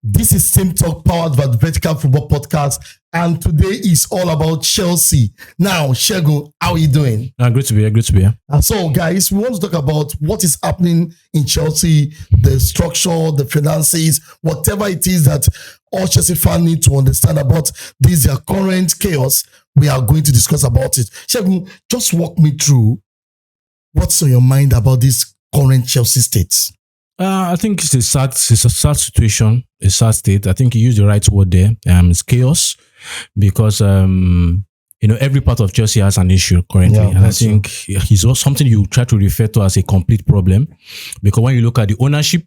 This is Team Talk powered by the Vertical Football Podcast, and today is all about Chelsea. Now, Shegun, how are you doing? Great to be here. Great to be here. So, guys, we want to talk about what is happening in Chelsea, the structure, the finances, whatever it is that all Chelsea fans need to understand about this their current chaos. We are going to discuss about it. Shegun, just walk me through what's on your mind about this current Chelsea state. I think it's a sad situation, a sad state. I think you used the right word there. It's chaos because every part of Chelsea has an issue currently, and I think it's something you try to refer to as a complete problem, because when you look at the ownership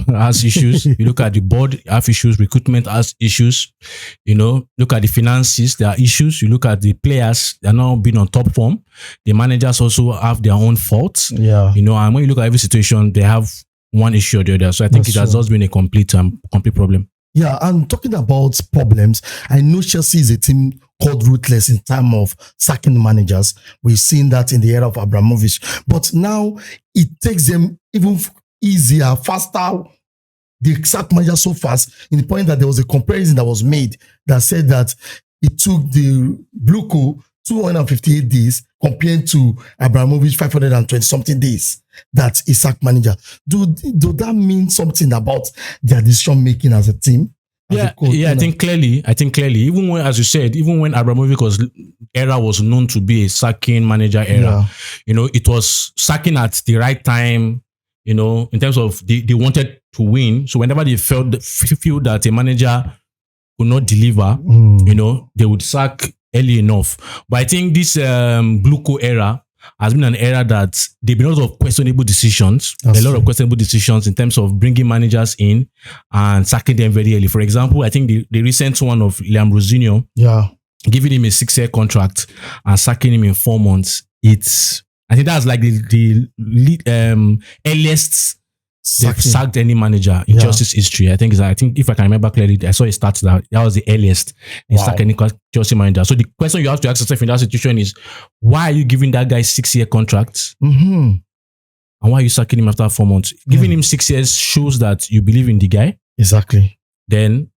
has issues. You look at the board, have issues. Recruitment has issues. Look at the finances, there are issues. You look at the players, they're not being on top form. The managers also have their own faults. Yeah. And when you look at every situation, they have one issue or the other. So I think it has just been a complete problem. Yeah, and talking about problems, I know Chelsea is a team called ruthless in terms of sacking managers. We've seen that in the era of Abramovich. But now it takes them even easier, faster. They sack manager so fast, in the point that there was a comparison that was made that said that it took the BlueCo 258 days compared to Abramovich 520 something days that he sacked manager. Do that mean something about their decision making as a team? I think clearly, even when, as you said, even when Abramovich era was known to be a sacking manager era, it was sacking at the right time. In terms of they wanted to win. So whenever they feel that a manager could not deliver, they would sack early enough. But I think this BlueCo era has been an era that there have been a lot of questionable decisions. Questionable decisions in terms of bringing managers in and sacking them very early. For example, I think the recent one of Rosenior, giving him a 6-year contract and sacking him in 4 months. I think that's like the earliest they've sacked any manager in Chelsea's history. I think if I can remember clearly, I saw a stat that was the earliest they sacked any Chelsea manager. So the question you have to ask yourself in that situation is, why are you giving that guy 6-year contract? Mm-hmm. And why are you sacking him after 4 months? Giving him 6 years shows that you believe in the guy. Exactly. Then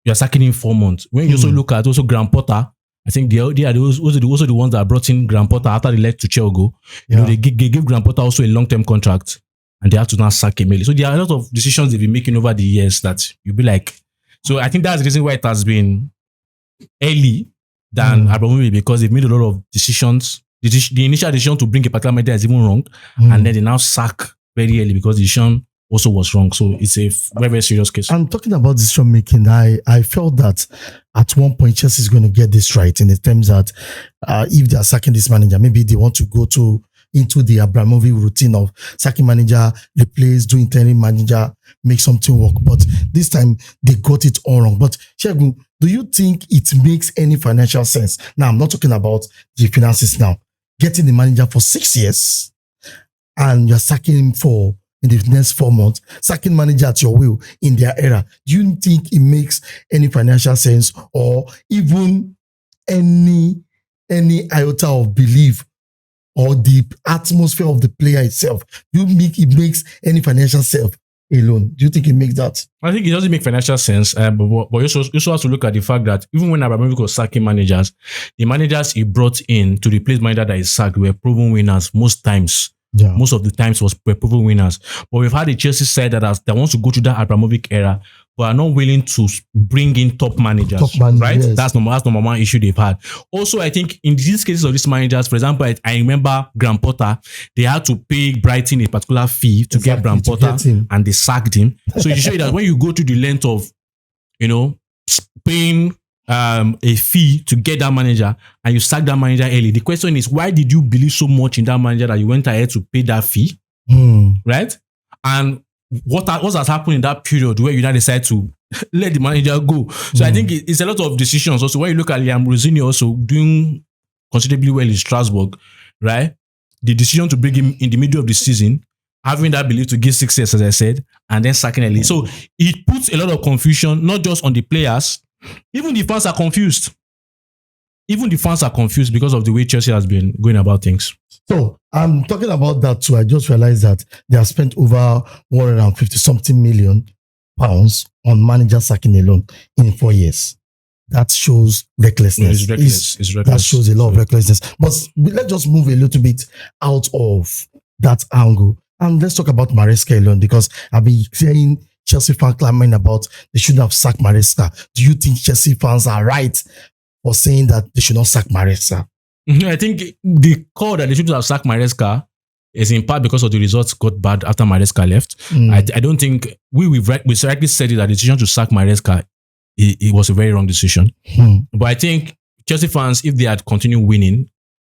you're sacking him 4 months. When you also look at Graham Potter, I think they are also the ones that brought in Graham Potter after they left to Chelsea. They gave Graham Potter also a long-term contract, and they have to now sack him early. So there are a lot of decisions they've been making over the years that you'll be like. So I think that's the reason why it has been early than Abramovich, because they've made a lot of decisions. The initial decision to bring a particular manager is even wrong, and then they now sack very early because the decision also was wrong. So it's a very, very serious case. And talking about decision making, I felt that at one point Chelsea is going to get this right, in the terms that if they are sacking this manager, maybe they want to go into the Abramovich routine of sacking manager, replace, do interim manager, make something work. But this time they got it all wrong. But Shegun, do you think it makes any financial sense? Now, I'm not talking about the finances now. Getting the manager for 6 years and you're sacking him in the next 4 months, sacking manager at your will in their era. Do you think it makes any financial sense, or even any iota of belief, or the atmosphere of the player itself? Do you think it makes any financial sense alone? Do you think it makes that? I think it doesn't make financial sense, but you also have to look at the fact that even when Abramovich was sacking managers, the managers he brought in to replace manager that is sacked were proven winners most times. Yeah. Most of the times were proven winners. But we've had a Chelsea side that wants to go to that Abramovich era, but are not willing to bring in top managers. Right? Yes. That's number one issue they've had. Also, I think in these cases of these managers, for example, I remember Graham Potter, they had to pay Brighton a particular fee to get Graham Potter, and they sacked him. So it shows you that when you go to the length of, paying a fee to get that manager, and you sack that manager early, the question is, why did you believe so much in that manager that you went ahead to pay that fee? Right? And what has happened in that period where you now decide to let the manager go? So I think it's a lot of decisions. Also, when you look at Rosenior also doing considerably well in Strasbourg, right? The decision to bring him in the middle of the season, having that belief to give 6 years, as I said, and then sacking early. So it puts a lot of confusion, not just on the players. Even the fans are confused. Because of the way Chelsea has been going about things. So I'm talking about that too. I just realized that they have spent over 150 something million pounds on manager sacking alone in 4 years. That shows recklessness. It's reckless. It's reckless. That shows a lot of recklessness. But let's just move a little bit out of that angle. And let's talk about Maresca alone, because I've been hearing Chelsea fans clamoring about they shouldn't have sacked Maresca. Do you think Chelsea fans are right for saying that they should not sack Maresca? I think the call that they shouldn't have sacked Maresca is in part because of the results got bad after Maresca left. I don't think we rightly said it, that the decision to sack Maresca, it was a very wrong decision. But I think Chelsea fans, if they had continued winning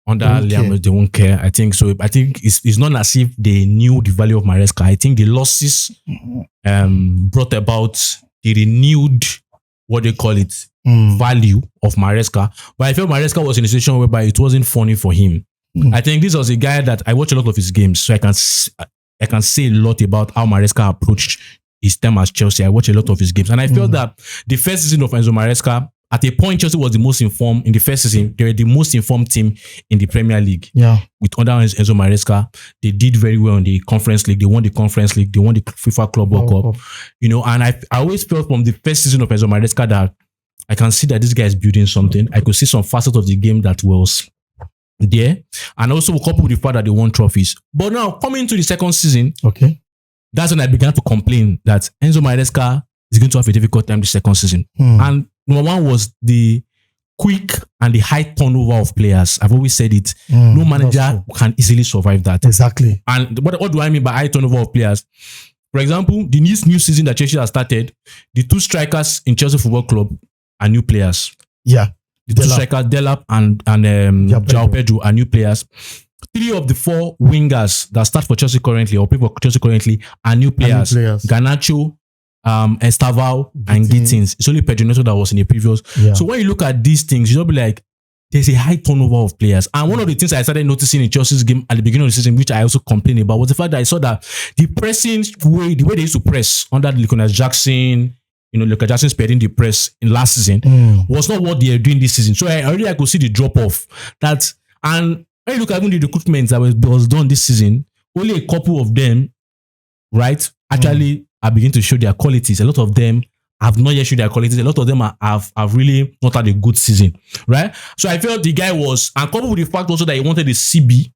under Liam, they won't care. I think so. I think it's not as if they knew the value of Maresca. I think the losses brought about the renewed, what they call it, value of Maresca. But I felt Maresca was in a situation whereby it wasn't funny for him. I think this was a guy that I watch a lot of his games, so I can say a lot about how Maresca approached his time at Chelsea. I watch a lot of his games, and I felt that the first season of Enzo Maresca, at a point, Chelsea was the most informed in the first season. They were the most informed team in the Premier League. Yeah, with under Enzo Maresca, they did very well in the Conference League. They won the Conference League. They won the FIFA Club World Cup. You know, and I always felt from the first season of Enzo Maresca that I can see that this guy is building something. I could see some facets of the game that was there, and also coupled with the fact that they won trophies. But now coming into the second season, that's when I began to complain that Enzo Maresca is going to have a difficult time the second season. And number one was the quick and the high turnover of players. I've always said it. No manager can easily survive that. Exactly. And what do I mean by high turnover of players? For example, the new season that Chelsea has started, the two strikers in Chelsea Football Club are new players. Yeah. The two strikers, Delap and João Pedro, are new players. 3 of the 4 wingers that start for Chelsea currently, or play for Chelsea currently, are new players. Garnacho, Estaval, and Gittins. It's only Pedro Neto that was in the previous. So when you look at these things, you'll be like, there's a high turnover of players. And one of the things I started noticing in Chelsea's game at the beginning of the season, which I also complained about, was the fact that I saw that the pressing way, the way they used to press under Lucas Jackson, Lucas Jackson spearing the press in last season, was not what they are doing this season. So I could see the drop off. And when you look at even the recruitment that was done this season, only a couple of them, right, actually are beginning to show their qualities. A lot of them have not yet shown their qualities. A lot of them have really not had a good season, right? So I felt the guy was, and coupled with the fact also that he wanted the CB,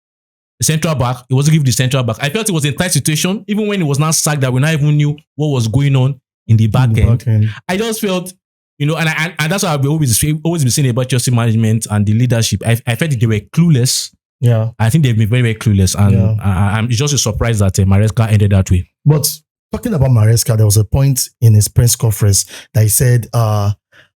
the central back, he wasn't given the central back. I felt it was a tight situation, even when it was not sacked, that we not even knew what was going on in the back end. I just felt, and that's what I've always been saying about Chelsea management and the leadership. I felt that they were clueless. Yeah, I think they've been very, very clueless, and I'm just a surprise that Maresca ended that way. But talking about Maresca, there was a point in his press conference that he said, I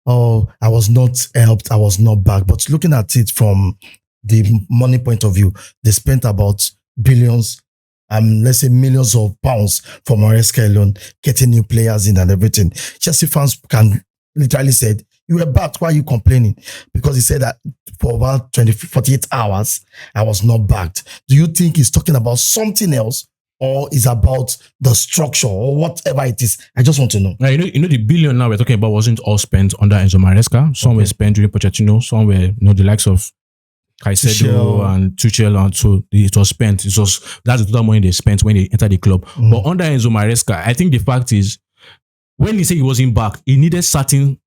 was not helped, I was not back. But looking at it from the money point of view, they spent about billions, let's say millions of pounds for Maresca alone, getting new players in and everything. Chelsea fans can literally said, you were backed, why are you complaining? Because he said that for about 48 hours, I was not backed. Do you think he's talking about something else, or is about the structure, or whatever it is? I just want to know. The billion now we're talking about wasn't all spent under Enzo Maresca. Some were spent during Pochettino. Some were, the likes of Caicedo and Tuchel, and so it was spent. That's the total money they spent when they entered the club. But under Enzo Maresca, I think the fact is, when he said he wasn't back, he needed certain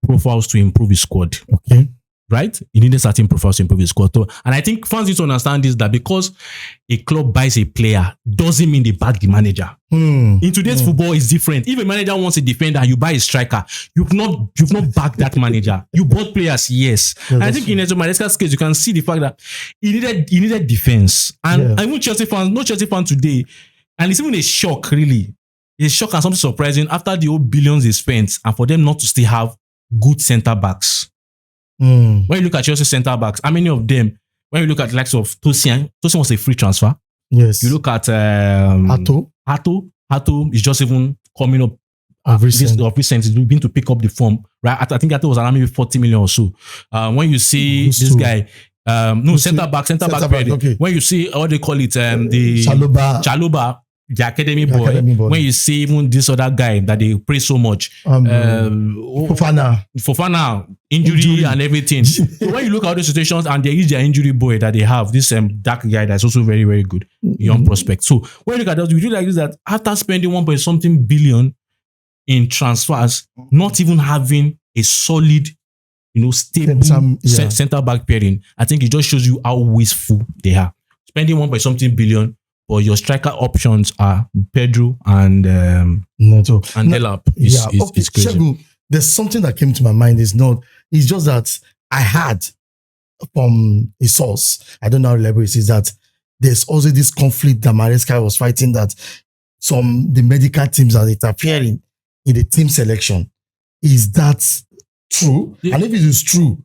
profiles to improve his squad. Okay. Right? He needed certain profiles to improve his squad. And I think fans need to understand this, that because a club buys a player doesn't mean they back the manager. In today's football, it's different. If a manager wants a defender, you buy a striker. You've not backed that manager. You bought players, yes. And I think in Enzo Maresca's case, you can see the fact that he needed defense. And even Chelsea fans, no Chelsea fan today, and it's even a shock, really. It's a shock and something surprising after the old billions they spent, and for them not to still have good centre backs. When you look at Chelsea centre backs, how many of them, when you look at the likes of Tosin was a free transfer. Yes. You look at Hato is just even coming up of recent. He's been to pick up the form, right? I think Hato was around maybe 40 million or so. When you see this guy, centre back. Okay. When you see what they call it, the Chaluba, the academy boy. When you see even this other guy that they praise so much, Fofana, injury and everything. So when you look at those situations and there is their injury boy that they have, this dark guy that's also very, very good, young prospect. So when you look at that, you realize that after spending 1 point something billion, in transfers, not even having a solid, stable center back pairing. I think it just shows you how wasteful they are. Spending 1 billion, but your striker options are Pedro and Delap. It's crazy. Shegun, there's something that came to my mind. It's just that I had from a source, I don't know how reliable it is, that there's also this conflict that Maresca was fighting, that the medical teams are interfering in the team selection. Is that true? Yeah. And if it is true,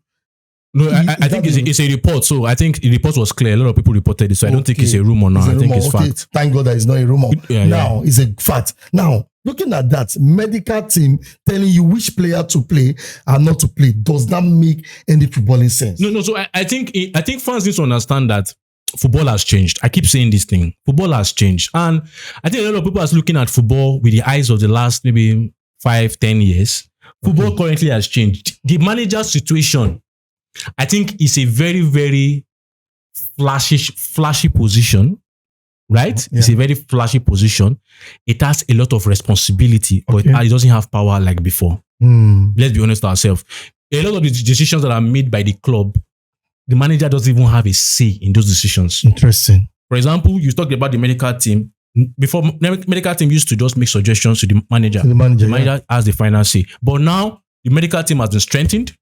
no, I think it's a report. So I think the report was clear. A lot of people reported it. So I don't think it's a rumor now. I think it's fact. Thank God that it's not a rumor. Now it's a fact. Now, looking at that, medical team telling you which player to play and not to play, does that make any footballing sense? No. So I think fans need to understand that football has changed. I keep saying this thing. Football has changed. And I think a lot of people are looking at football with the eyes of the last maybe 5-10 years. Football currently has changed. The manager's situation, I think, is a very, very flashy position, right? Yeah. It's a very flashy position. It has a lot of responsibility, but it doesn't have power like before. Let's be honest with ourselves. A lot of the decisions that are made by the club, the manager doesn't even have a say in those decisions. Interesting. For example, you talked about the medical team. Before, medical team used to just make suggestions to the manager. The manager has the final say. But now, the medical team has been strengthened.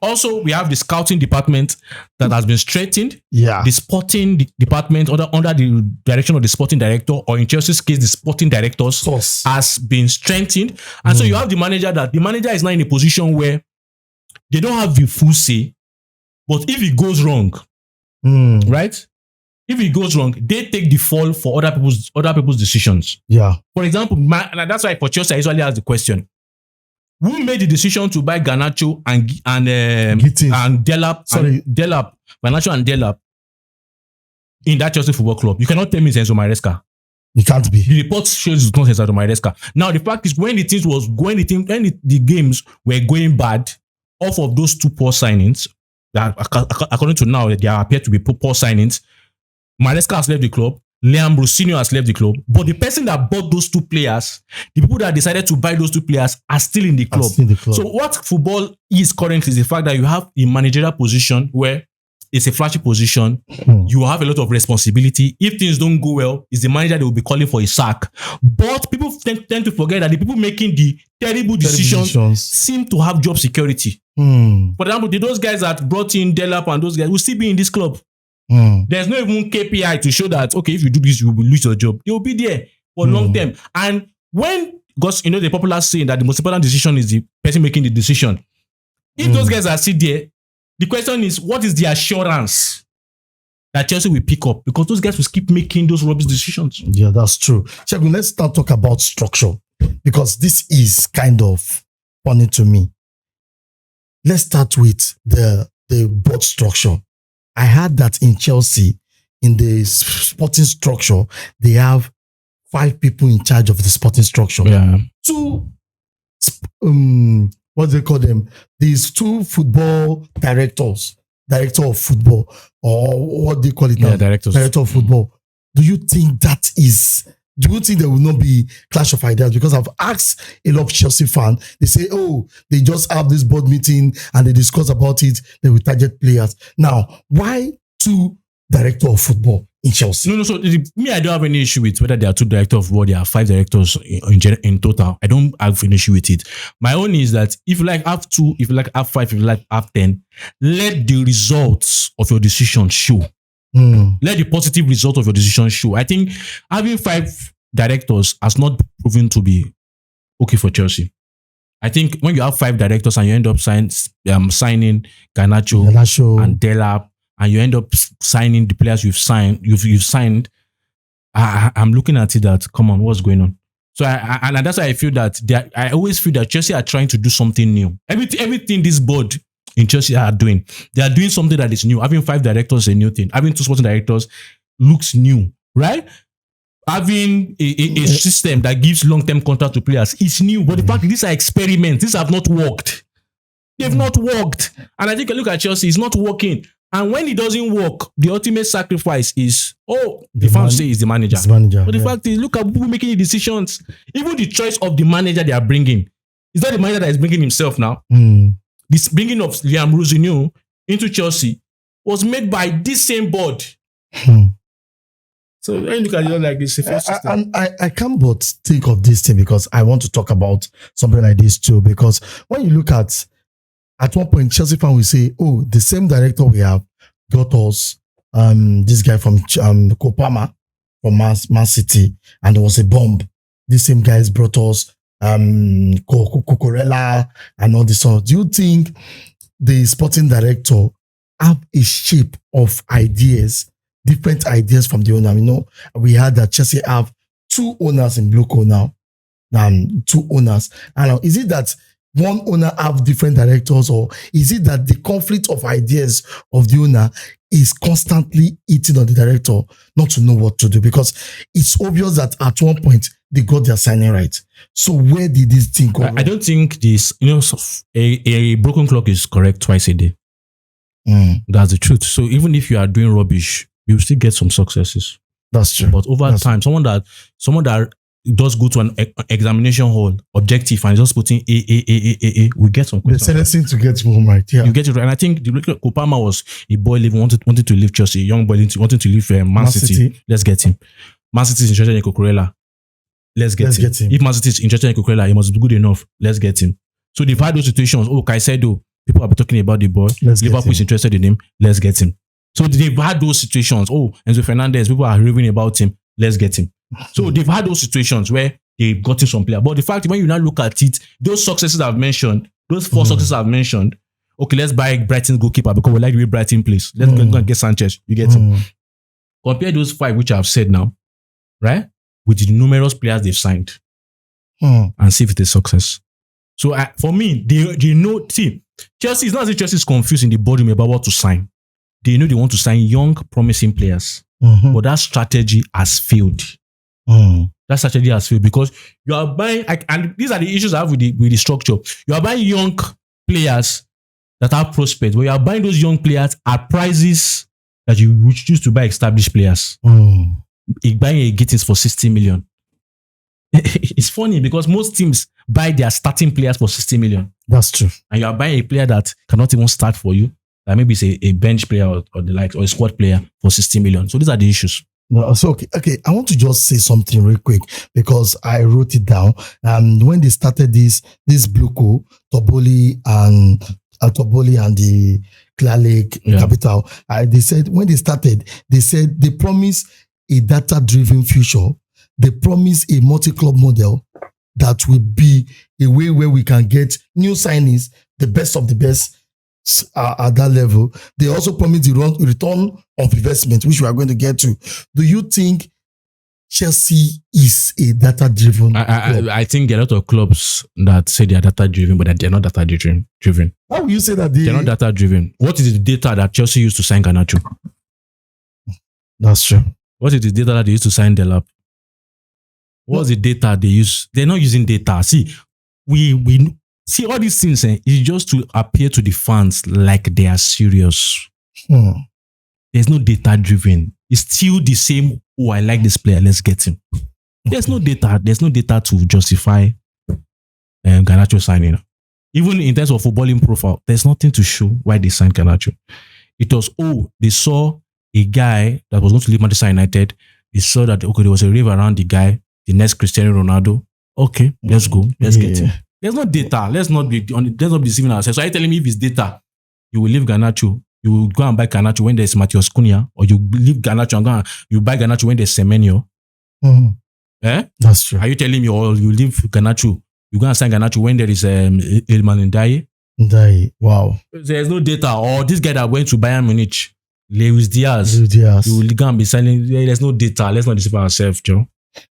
Also, we have the scouting department that has been strengthened. Yeah. The sporting department under the direction of the sporting director, or in Chelsea's case, the sporting directors has been strengthened. And so you have the manager is now in a position where they don't have the full say. But if it goes wrong, right? If it goes wrong, they take the fall for other people's decisions. Yeah. For example, and that's why for Chelsea, I usually ask the question: who made the decision to buy Garnacho and Delap? Delap, Garnacho and Delap in that Chelsea Football Club. You cannot tell me it's Enzo Maresca. It can't be. The report shows it's not Enzo Maresca. Now the fact is, when the games were going bad off of those two poor signings, that according to now they appear to be poor signings, Maresca has left the club. Rosenior has left the club. But the person that bought those two players, the people that decided to buy those two players, are still in the club. So what football is currently is the fact that you have a managerial position where it's a flashy position. You have a lot of responsibility. If things don't go well, it's the manager that will be calling for a sack. But people tend to forget that the people making the terrible decisions seem to have job security. For example, those guys that brought in Delap and those guys will still be in this club. There's no even KPI to show that, okay, if you do this, you will lose your job. They will be there for long term. And because the popular saying that the most important decision is the person making the decision. If those guys are still there, the question is, what is the assurance that Chelsea will pick up? Because those guys will keep making those rubbish decisions. Yeah, that's true. Shegun, let's start talk about structure, because this is kind of funny to me. Let's start with the board structure. I heard that in Chelsea, in the sporting structure, they have 5 people in charge of the sporting structure. Yeah. 2, what do they call them? These 2 football directors, director of football, or what do you call it now? Yeah, director of football. Do you think there will not be clash of ideas? Because I've asked a lot of Chelsea fans, they say, they just have this board meeting and they discuss about it, they will target players. Now, why 2 director of football in Chelsea? No. So I don't have any issue with whether there are 2 directors of football, there are 5 directors in total. I don't have an issue with it. My own is that if you like have 2, if you like have 5, if you like have 10, let the results of your decision show. Let the positive result of your decision show. I think having 5 directors has not proven to be okay for Chelsea. I think when you have 5 directors and you end up signing Garnacho and Delap, and you end up signing the players you've signed, I'm looking at it that, come on, what's going on? So and that's why I feel that I always feel that Chelsea are trying to do something new. Everything this board in Chelsea are doing, they are doing something that is new. Having 5 directors is a new thing. Having 2 sporting directors looks new, right? Having a system that gives long-term contract to players is new. But the fact is, these are experiments. These have not worked. They've not worked. And I think a look at Chelsea, it's not working. And when it doesn't work, the ultimate sacrifice is, the fans say is the manager. It's the manager. But the fact is, look at people making the decisions. Even the choice of the manager they are bringing. It's not the manager that is bringing himself now. This bringing of Liam Rosenior into Chelsea was made by this same board. So when you look at it like this, I can't but think of this thing because I want to talk about something like this too. Because when you look at one point, Chelsea fan will say, "Oh, the same director we have got us this guy from Kopama from Man City, and there was a bomb. These same guys brought us Cucurella and all this stuff." Do you think the sporting director have a shape of ideas, different ideas from the owner? You know, we had that Chelsea have 2 owners in BlueCo now. 2 owners. And is it that one owner have different directors, or is it that the conflict of ideas of the owner is constantly eating on the director not to know what to do? Because it's obvious that at one point they got their signing right. So where did this thing go? I don't think this, a broken clock is correct twice a day. That's the truth. So even if you are doing rubbish, you still get some successes. That's true. But over time, someone that does go to an examination hall, objective, and just putting A, we get some questions. The tendency to get home right. Yeah, you get it right. And I think Kopama was a boy wanted to leave Chelsea, a young boy wanted to leave Man City. Let's get him. Man City is interested in Cucurella. Let's get him. If Man City is interested in Cucurella, he must be good enough. Let's get him. So they've had those situations. Caicedo, people have been talking about the boy. Liverpool is interested in him. Let's get him. So they've had those situations. Enzo Fernandez, people are raving about him. Let's get him. So they've had those situations where they've gotten some player. But the fact, when you now look at it, those successes I've mentioned, those 4 successes I've mentioned, okay, let's buy Brighton's goalkeeper because we like the way Brighton plays. Let's go and get Sanchez. You get him. Compare those 5 which I've said now, right, with the numerous players they've signed, and see if it's a success. So for me, they know. See, Chelsea is not as if Chelsea is confused in the boardroom about what to sign. They know they want to sign young, promising players, but that strategy has failed. That strategy has failed because you are buying, and these are the issues I have with the structure. You are buying young players that are prospects, but you are buying those young players at prices that you would choose to buy established players. Buying a Gittins for 60 million. It's funny because most teams buy their starting players for 60 million. That's true. And you are buying a player that cannot even start for you. Like maybe it's a bench player or the likes, or a squad player for 60 million. So these are the issues. No, so okay. I want to just say something real quick because I wrote it down. When they started this BlueCo, Boehly and the Clear Lake Capital, they said when they started, they promised a data-driven future. They promised a multi-club model that will be a way where we can get new signings, the best of the best at that level. They also promised the return of investment, which we are going to get to. Do you think Chelsea is a data-driven club? I think there are a lot of clubs that say they are data-driven, but they're not data-driven. How will you say that they're not data-driven? What is the data that Chelsea used to sign Garnacho? That's true. What is the data that they used to sign Delap? What's the data they use? They're not using data. See, we see all these things. It's just to appear to the fans like they are serious. There's no data-driven. It's still the same. I like this player. Let's get him. There's no data. There's no data to justify Garnacho signing. Even in terms of footballing profile, there's nothing to show why they signed Garnacho. It was, they saw a guy that was going to leave Manchester United. They saw that, there was a rave around the guy, the next Cristiano Ronaldo. Okay, let's go. Let's get him. There's no data. Let's not be deceiving ourselves. So are you telling me if it's data, you will leave Garnacho, you will go and buy Garnacho when there's Matheus Cunha, or you leave Garnacho and you buy Garnacho when there's Semenyo? That's true. Are you telling me, or you leave Garnacho, you go and sign Garnacho when there is Ilman Ndiaye? Wow. There's no data. Or this guy that went to Bayern Munich, Luis Diaz. You will go and be signing. There's no data. Let's not deceive ourselves, Joe.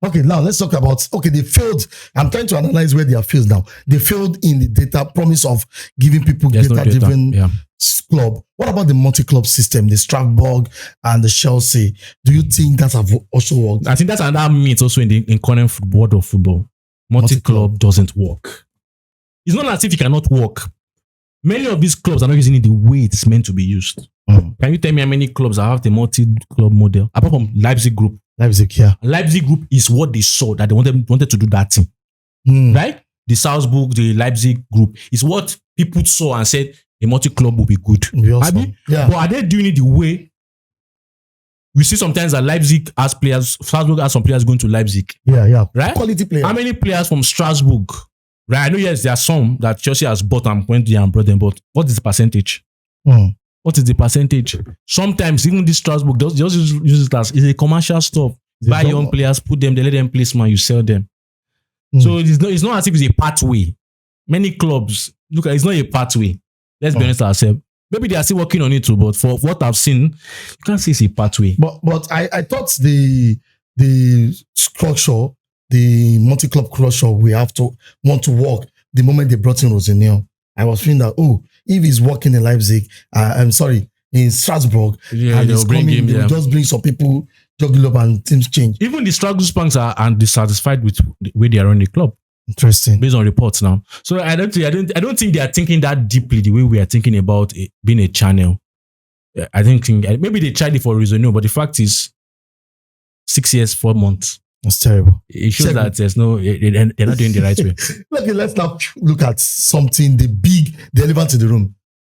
Okay, now let's talk about, they failed. I'm trying to analyze where they have failed now. They failed in the data promise of giving people data-driven club. What about the multi-club system, the Strasbourg and the Chelsea? Do you think that have also worked? I think that's another myth also in current world of football. Multi-club doesn't work. It's not as if it cannot work. many of these clubs are not using it the way it's meant to be used. Can you tell me how many clubs that have the multi-club model? Apart from Leipzig Group. Leipzig, yeah. Leipzig Group is what they saw that they wanted to do that thing. Right? The Salzburg, the Leipzig Group is what people saw and said a multi-club will be good. Awesome. Yeah. But are they doing it the way? We see sometimes that Leipzig has players, Salzburg has some players going to Leipzig. Yeah. Right? Quality players. How many players from Strasbourg? Right? I know, yes, there are some that Chelsea has bought and went there and brought them, but what is the percentage? What is the percentage? Sometimes even this Strasbourg just use it as is a commercial stuff. Buy young players, put them, they let them play smart, you sell them. So it's not as if it's a pathway. Many clubs, look, it's not a pathway. Let's be honest ourselves. Maybe they are still working on it too, but for what I've seen, you can't say it's a pathway. But I thought the structure, the multi-club culture, we have to want to work the moment they brought in Rosenior. I was feeling that, if he's working in Leipzig, in Strasbourg, and he's coming, they'll just bring some people, juggle up and things change. Even the Strasbourg are dissatisfied with the way they are running the club. Interesting. Based on reports now. So I don't think they are thinking that deeply the way we are thinking about it being a channel. I think maybe they tried it for a reason, no, but the fact is 6 years, 4 months. That's terrible. It shows that there's no, they're not doing the right way. Okay, let's now look at something, the elephant in the room,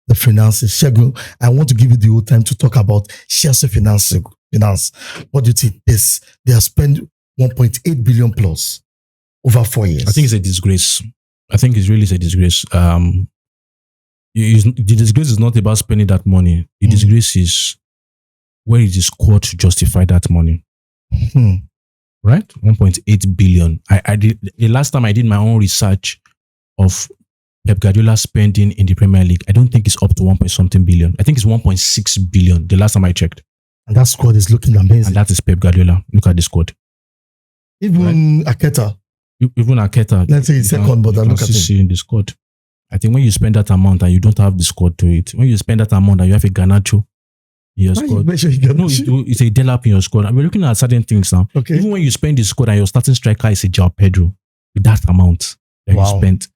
the finances. Shegun, I want to give you the whole time to talk about Chelsea finance. What do you think? They have spent 1.8 billion plus over 4 years. I think it's a disgrace. I think it's really a disgrace. The disgrace is not about spending that money. The disgrace is where is the squad to justify that money. Right? 1.8 billion. The last time I did my own research of Pep Guardiola spending in the Premier League, I don't think it's up to 1.something billion. I think it's 1.6 billion the last time I checked. And that squad is looking amazing. And that is Pep Guardiola. Look at the squad. Even Aketa. Even Aketa. Let's say he's second, but look at him. In the squad. I think when you spend that amount and you don't have the squad to it, when you spend that amount and you have a Garnacho in your squad. It's a Delap in your squad. And we're looking at certain things now. Okay. Even when you spend the squad and your starting striker is a João Pedro, with that amount that you spent,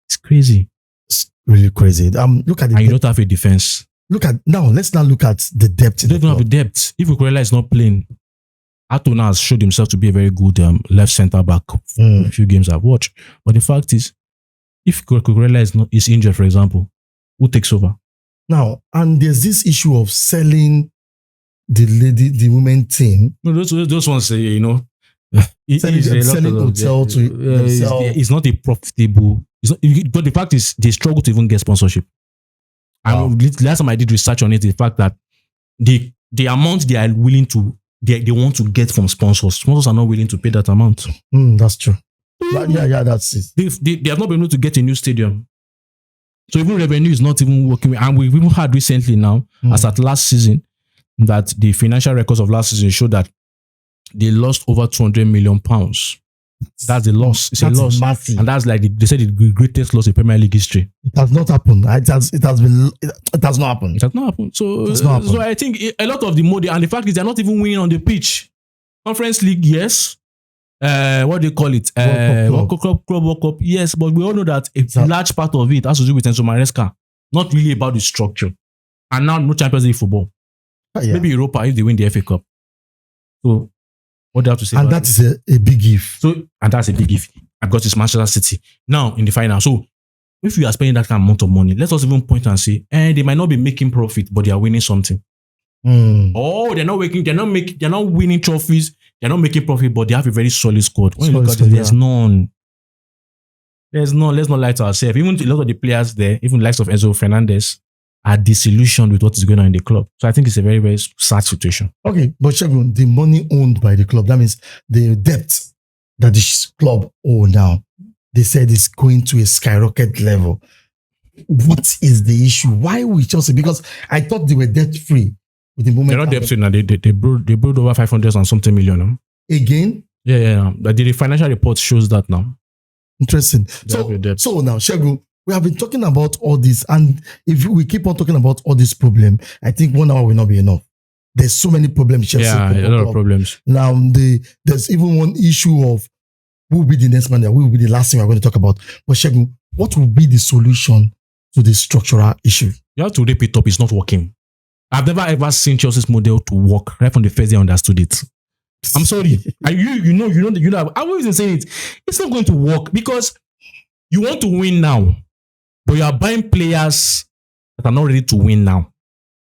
it's crazy. It's really crazy. Look at the and you don't have a defense. Let's now look at the depth. You don't even have a depth. If Cucurella is not playing, Atona has showed himself to be a very good left centre back for a few games I've watched. But the fact is, if Cucurella is injured, for example, who takes over? Now, and there's this issue of selling the women team. No, those ones say, selling hotel to themselves. It's not a profitable. But the fact is, they struggle to even get sponsorship. And last time I did research on it, the fact that the amount they are willing to, they want to get from sponsors are not willing to pay that amount. That's true. Yeah, that's it. They have not been able to get a new stadium. So even revenue is not even working. And we've even had recently now, as at last season, that the financial records of last season show that they lost over 200 million pounds. That's the loss. It's a loss. Massive. And that's like they said the greatest loss in Premier League history. It has not happened. It has not happened. It has not happened. So I think a lot of the money, and the fact is they're not even winning on the pitch. Conference League, yes. What do they call it? World Cup, yes. But we all know that a large part of it has to do with Enzo Maresca. Not really about the structure. And now no Champions League football. Maybe Europa if they win the FA Cup. So what do you have to say? And that is a big if. And that's a big if. I've got this Manchester City now in the final. So if you are spending that kind of amount of money, let us even point and say, they might not be making profit, but they are winning something. They're not winning trophies, they're not making profit, but they have a very solid squad. When you look at it, there's none. Let's not lie to ourselves. Even a lot of the players there, even the likes of Enzo Fernandez, are disillusioned with what is going on in the club. So I think it's a very, very sad situation. Okay, but Shegun, the money owned by the club, that means the debt that the club own now, they said is going to a skyrocket level. What is the issue? Why we Chelsea? Because I thought they were debt free with the moment. They're not debt free now. They brought over 500 and something million. Huh? Again? Yeah. But the financial report shows that now. Interesting. So now, Shegun, we have been talking about all this, and if we keep on talking about all this problem, I think 1 hour will not be enough. There's so many problems. Chelsea a lot of problems. Now, there's even one issue of who will be the next man, who will be the last thing we're going to talk about. But Shegun, what will be the solution to the structural issue. You have to rip it up. It's not working. I've never ever seen Chelsea's model to work right from the first day I understood it. I'm sorry. And you know. I always saying it. It's not going to work because you want to win now, but you are buying players that are not ready to win now.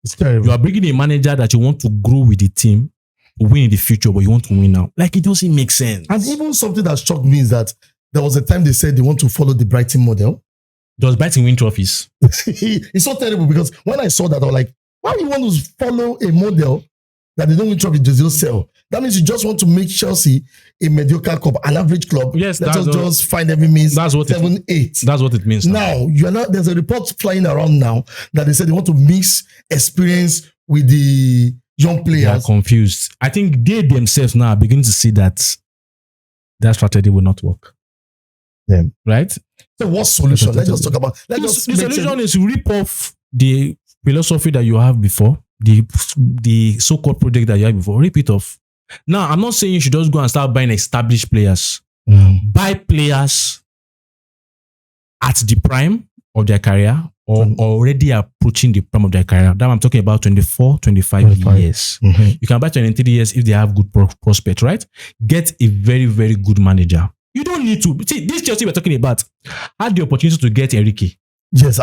It's terrible. You are bringing a manager that you want to grow with the team, to win in the future, but you want to win now. Like, it doesn't make sense. And even something that shocked me is that there was a time they said they want to follow the Brighton model. Does Brighton win trophies? It's so terrible because when I saw that, I was like, why do you want to follow a model that they don't win trophies, they don't sell? That means you just want to make Chelsea a mediocre club, an average club. Yes, let us just find every means 7, 8. That's what it means. Now you are not. There's a report flying around now that they said they want to mix experience with the young players. They are confused. I think they themselves now are beginning to see that strategy will not work. Yeah. Right? So what solution? Let's just talk about. The solution is to rip off the philosophy that you have before, the so-called project that you had before. Rip it off. Now, I'm not saying you should just go and start buying established players. Buy players at the prime of their career or already approaching the prime of their career. That I'm talking about 24, 25 years. You can buy 23 years if they have good prospects, right? Get a very, very good manager. You don't need to. See, this Chelsea we're talking about had the opportunity to get Enrique. Yes,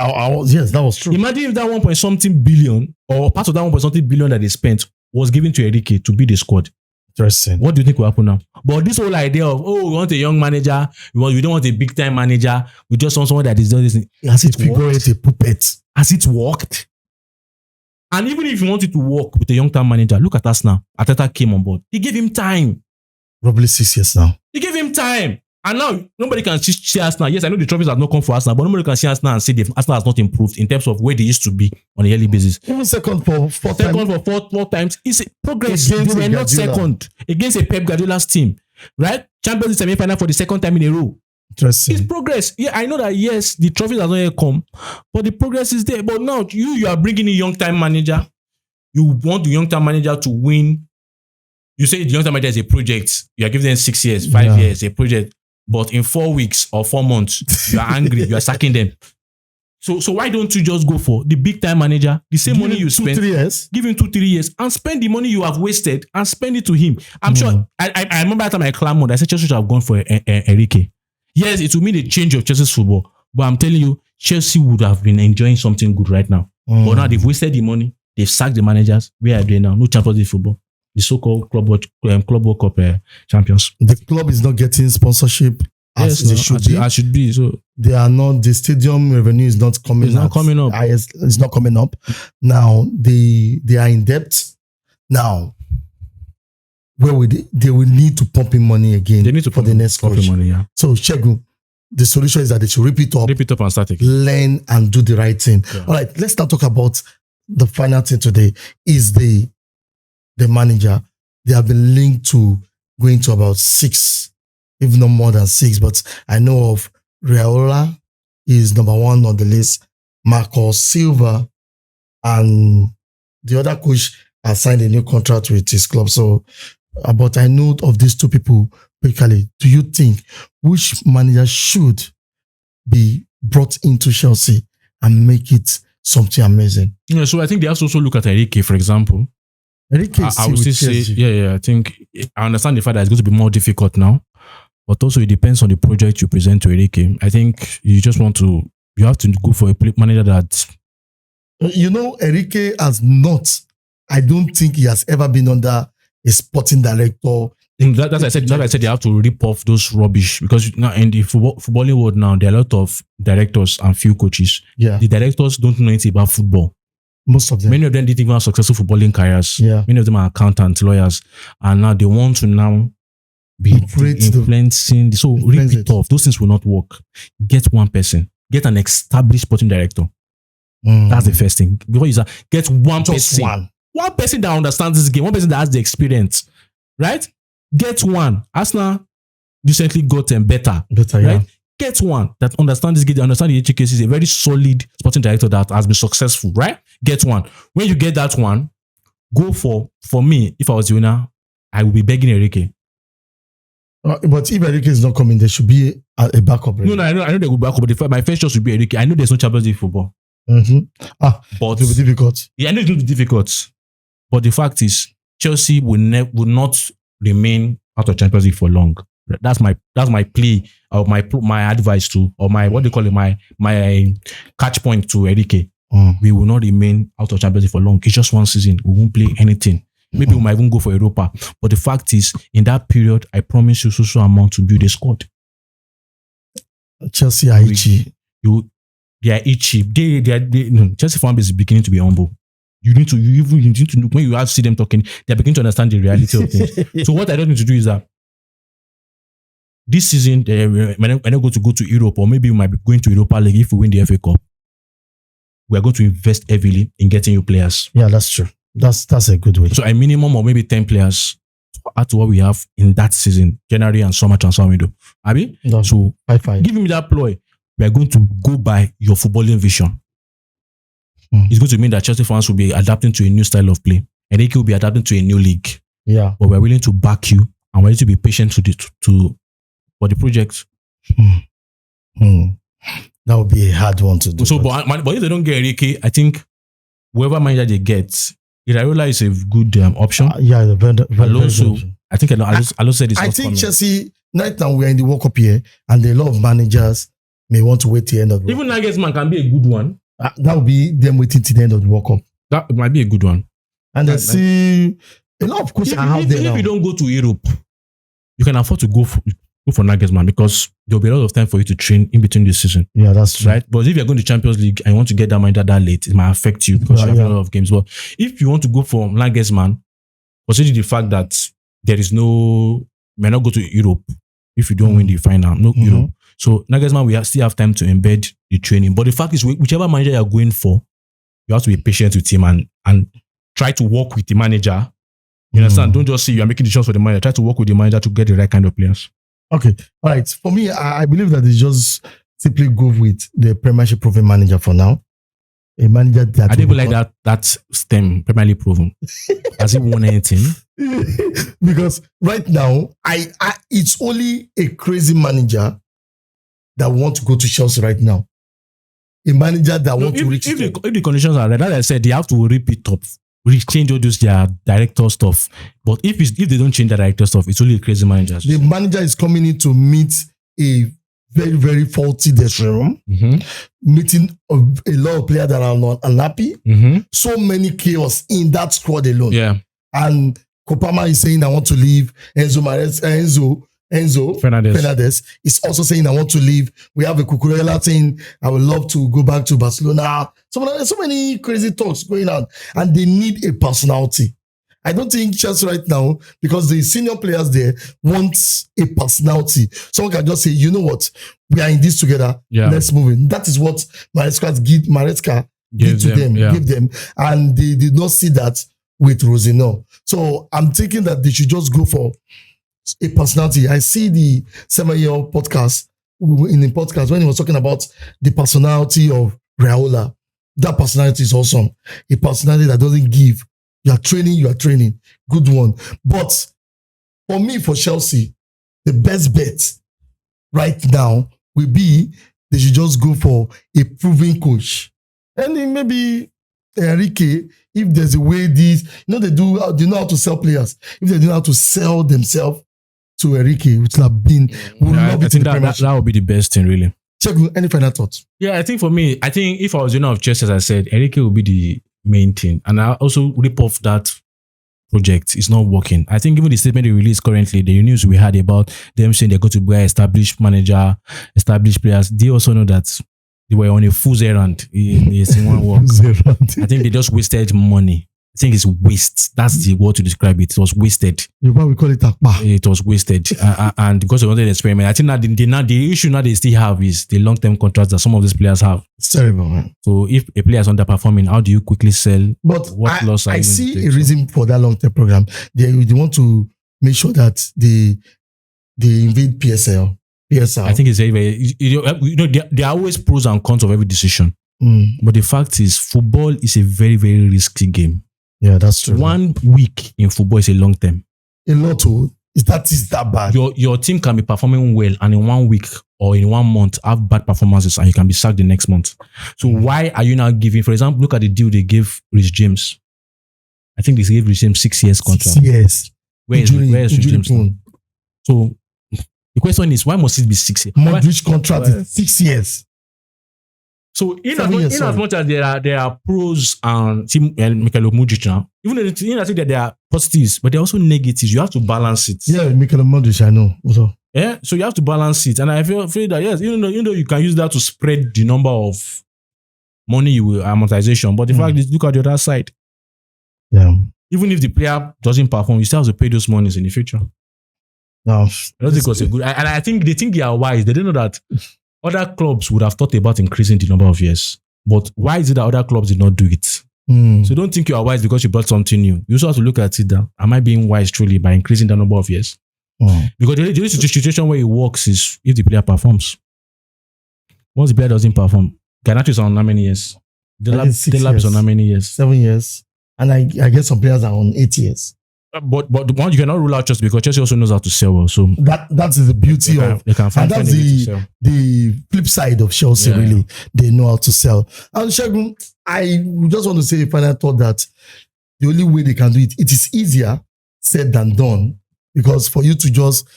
yes, that was true. Imagine if that 1.something billion or part of that 1.something billion that they spent was given to Enrique to be the squad. Interesting. What do you think will happen now? But this whole idea of, we want a young manager, we don't want a big time manager, we just want someone that is doing this. Has it worked? A puppet. Has it worked? And even if you want it to work with a young time manager, look at us now. Arteta came on board. He gave him time. Probably 6 years now. He gave him time. And now, nobody can see Arsenal. Yes, I know the trophies have not come for Arsenal, but nobody can see Arsenal and say Arsenal has not improved in terms of where they used to be on a yearly basis. Even second for four times. It's a progress. They were not second against a Pep Guardiola's team, right? Champions League semi-final for the second time in a row. Interesting. It's progress. Yeah, I know that, yes, the trophies have not yet come, but the progress is there. But now, you are bringing in a young-time manager. You want the young-time manager to win. You say the young-time manager is a project. You are giving them 6 years, 5 years, a project. But in 4 weeks or 4 months, you are angry, you are sacking them. So why don't you just go for the big time manager, the same money you spend, 2-3 years, give him 2-3 years, and spend the money you have wasted and spend it to him. I'm sure. I remember that time I clamored. I said Chelsea should have gone for Enrique. Yes, it would mean a change of Chelsea's football, but I'm telling you, Chelsea would have been enjoying something good right now. But now they've wasted the money. They've sacked the managers. Where are they now? No Champions League football. The so-called Club World Cup champions. The club is not getting sponsorship as they should be. As should be. So they are not. The stadium revenue is not coming. It's not coming up. It's not coming up. Now they are in debt. Now, where would they will need to pump in money again? They need to for the next coach. Money. Yeah. So Shegun, the solution is that they should rip it up and start again. Learn and do the right thing. Yeah. All right, let's now talk about the final thing today. Is the manager. They have been linked to going to about 6, if not more than 6. But I know of Raiola is number 1 on the list. Marcos Silva and the other coach has signed a new contract with his club. So, but I know of these 2 people quickly. Do you think which manager should be brought into Chelsea and make it something amazing? Yeah, so I think they have to also look at Enrique, for example. I would still say, I think I understand the fact that it's going to be more difficult now, but also it depends on the project you present to Enrique. I think you have to go for a manager that. Enrique has not. I don't think he has ever been under a sporting director. That's why I said they have to rip off those rubbish because now in the footballing world now there are a lot of directors and few coaches. Yeah, the directors don't know anything about football. Most of them. Many of them didn't even have successful footballing careers. Yeah. Many of them are accountants, lawyers. And now they want to now be influencing. So rip it off. Those things will not work. Get one person. Get an established sporting director. That's the first thing. Before you get one person. One person that understands this game. One person that has the experience. Right? Get one. Arsenal recently got better. Better, yeah. Right? Get one that understands this game, understand the HKC is a very solid sporting director that has been successful, right? Get one. When you get that one, go for me, if I was the winner, I would be begging Enrique. But if Enrique is not coming, there should be a backup. No, I know they go back, but my first choice would be Enrique. I know there's no Champions League football. Mm-hmm. But it will be difficult. Yeah, I know it will be difficult. But the fact is, Chelsea will not remain out of Champions League for long. That's my plea, or my advice to, or my, what they call it, my catch point to Enrique. We will not remain out of Champions League for long. It's just one season. We won't play anything. Maybe we might even go for Europa. But the fact is, in that period, I promise you so amount to build a squad. Chelsea are itchy. They are itchy. Chelsea fan base is beginning to be humble. You need to when you have to see them talking, they're beginning to understand the reality of things. So what I don't need to do is that this season, when I go to Europe, or maybe we might be going to Europa League if we win the FA Cup, we are going to invest heavily in getting new players. Yeah, that's true. That's a good way. So a minimum of maybe 10 players add to what we have in that season, January and summer transfer window. Abi? No, so give me that ploy. We are going to go by your footballing vision. It's going to mean that Chelsea fans will be adapting to a new style of play. And Enrique will be adapting to a new league. Yeah. But we're willing to back you, and we're ready to be patient for the project. That would be a hard one to do. So, but if they don't get Enrique, I think whoever manager they get, Iraola is a good option. Yeah, very Alonso, I think Alonso said this. I think Chelsea, right now we're in the World Cup here, and a lot of managers may want to wait till the end of the Even Nagelsmann can be a good one. That would be them waiting till the end of the World Cup. That might be a good one. And I see a lot of questions out there now. If you don't go to Europe, you can afford to go for Nagelsmann, because there'll be a lot of time for you to train in between the season. Yeah, that's true. Right? But if you're going to Champions League and you want to get that manager that late, it might affect you because you have a lot of games. But if you want to go for Nagelsmann, considering the fact that there is may not go to Europe if you don't win the final, Europe. So Nagelsmann, we still have time to embed the training. But the fact is, whichever manager you're going for, you have to be patient with him and try to work with the manager. You understand? Don't just say you're making decisions for the manager. Try to work with the manager to get the right kind of players. Okay. All right. For me, I believe that they just simply go with the Premiership proven manager for now. A manager that I didn't like that stem, Premiership proven. Has he won anything? Because right now, it's only a crazy manager that want to go to Chelsea right now. A manager that want to reach. If the conditions are right, as I said, they have to rip it up. Change all those their director stuff. But if they don't change the director stuff, it's only a crazy manager. The manager is coming in to meet a very, very faulty dressing room, meeting a lot of players that are not unhappy. So many chaos in that squad alone. Yeah. And Kopama is saying, I want to leave. Enzo Fernandez is also saying, I want to leave. We have a Cucurella saying, I would love to go back to Barcelona. So many crazy talks going on, and they need a personality. I don't think Chelsea right now, because the senior players there want a personality. Someone can just say, you know what, we are in this together. Yeah. Let's move in. That is what Maresca gave them, and they did not see that with Rosenior. So I'm thinking that they should just go for a personality. I see the 7-year podcast when he was talking about the personality of Raiola. That personality is awesome. A personality that doesn't give. You are training. Good one. But for me, for Chelsea, the best bet right now will be they should just go for a proven coach. And then maybe Enrique, if there's a way they know how to sell players. If they know how to sell themselves to Enrique, which have been, I think that would be the best thing, really. Check, any final thoughts? Yeah, I think for me, if I was of Chelsea, as I said, Enrique would be the main thing. And I also rip off that project. It's not working. I think even the statement they released currently, the news we had about them saying they're going to buy established manager, established players, they also know that they were on a fool's errand in one work. I think they just wasted money. I think it's waste. That's the word to describe it. It was wasted. You probably call it akpa. It was wasted. And because they wanted an experiment, I think that the issue now they still have is the long-term contracts that some of these players have. It's terrible, man. So if a player is underperforming, how do you quickly sell? But I see a reason for that long-term program. They want to make sure that they invade PSL. I think it's very, there are always pros and cons of every decision. But the fact is, football is a very, very risky game. Yeah, that's true. 1 week in football is a long term. A lot. Is that bad? Your team can be performing well, and in 1 week or in 1 month have bad performances, and you can be sacked the next month. So why are you now giving? For example, look at the deal they gave Rich James. I think they gave Rich James 6 years contract. 6 years. Where is Rich James now? So the question is, why must it be 6 years? Modric contract is 6 years. So in as much as there are pros and Mikel Modric now, even though I think that there are positives, but there are also negatives. You have to balance it. Yeah, Mikel Modric, I know. Also. Yeah, so you have to balance it, and I feel that yes, even though you can use that to spread the number of money you will amortization, but the fact is, look at the other side. Yeah. Even if the player doesn't perform, you still have to pay those monies in the future. No, I don't think it was a good. And I think they are wise. They didn't know that other clubs would have thought about increasing the number of years. But why is it that other clubs did not do it? So don't think you are wise because you brought something new. You also have to look at it that, am I being wise truly by increasing the number of years? Because the only situation where it works is if the player performs. Once the player doesn't perform, Garnacho is on how many years? Delap is on how many years? 7 years. And I guess some players are on 8 years. But the one you cannot rule out Chelsea because Chelsea also knows how to sell well. So that is the beauty they can find and that's the flip side of Chelsea. Yeah. Really, they know how to sell. And Shegun, I just want to say a final thought that the only way they can do it is easier said than done, because for you to just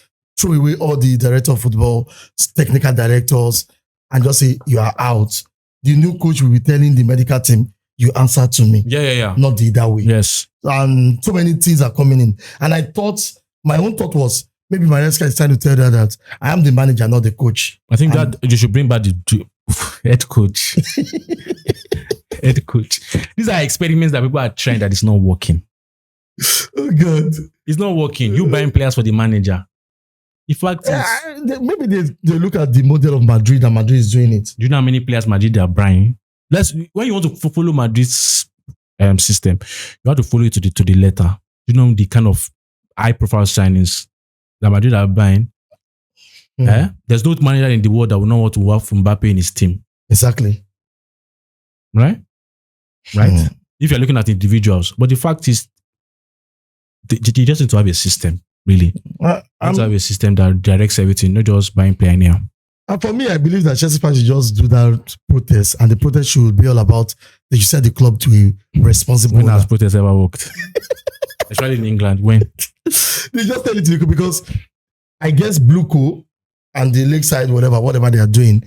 throw away all the director of football, technical directors, and just say you are out, the new coach will be telling the medical team, you answer to me. Yeah. Not the that way. Yes. And so many things are coming in. And I thought, my own thought was, maybe Maresca is trying to tell her that I am the manager, not the coach. I think that you should bring back the head coach. Head coach. These are experiments that people are trying that is not working. Oh, God. It's not working. You buying players for the manager. In fact, maybe they look at the model of Madrid and Madrid is doing it. Do you know how many players Madrid are buying? When you want to follow Madrid's system, you have to follow it to the letter. You know the kind of high-profile signings that Madrid are buying. There's no manager in the world that will know what to work from Mbappe in his team. Exactly. Right? If you're looking at individuals. But the fact is, you just need to have a system, really. You need to have a system that directs everything, not just buying player anyhow. And for me, I believe that Chelsea fans should just do that protest, and the protest should be all about they should set the club to a responsible. When has protest ever worked? Especially in England, when? They just tell it to the, because I guess BlueCo and the Lakeside, whatever they are doing,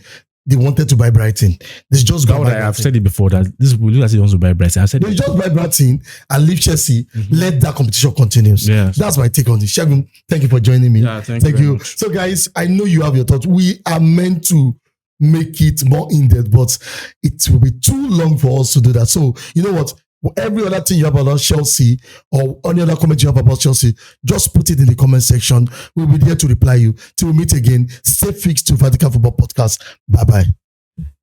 they wanted to buy Brighton. They just go. I've said it before that this will as he wants to buy Brighton. I said they just buy Brighton and leave Chelsea. Let that competition continue. Yes. That's my take on this. Shegun, thank you for joining me. Yeah, thank you. So, guys, I know you have your thoughts. We are meant to make it more in depth, but it will be too long for us to do that. So, you know what? Every other thing you have about Chelsea or any other comment you have about Chelsea, just put it in the comment section. We'll be there to reply you. Till we meet again, stay fixed to Vertical Football Podcast. Bye-bye.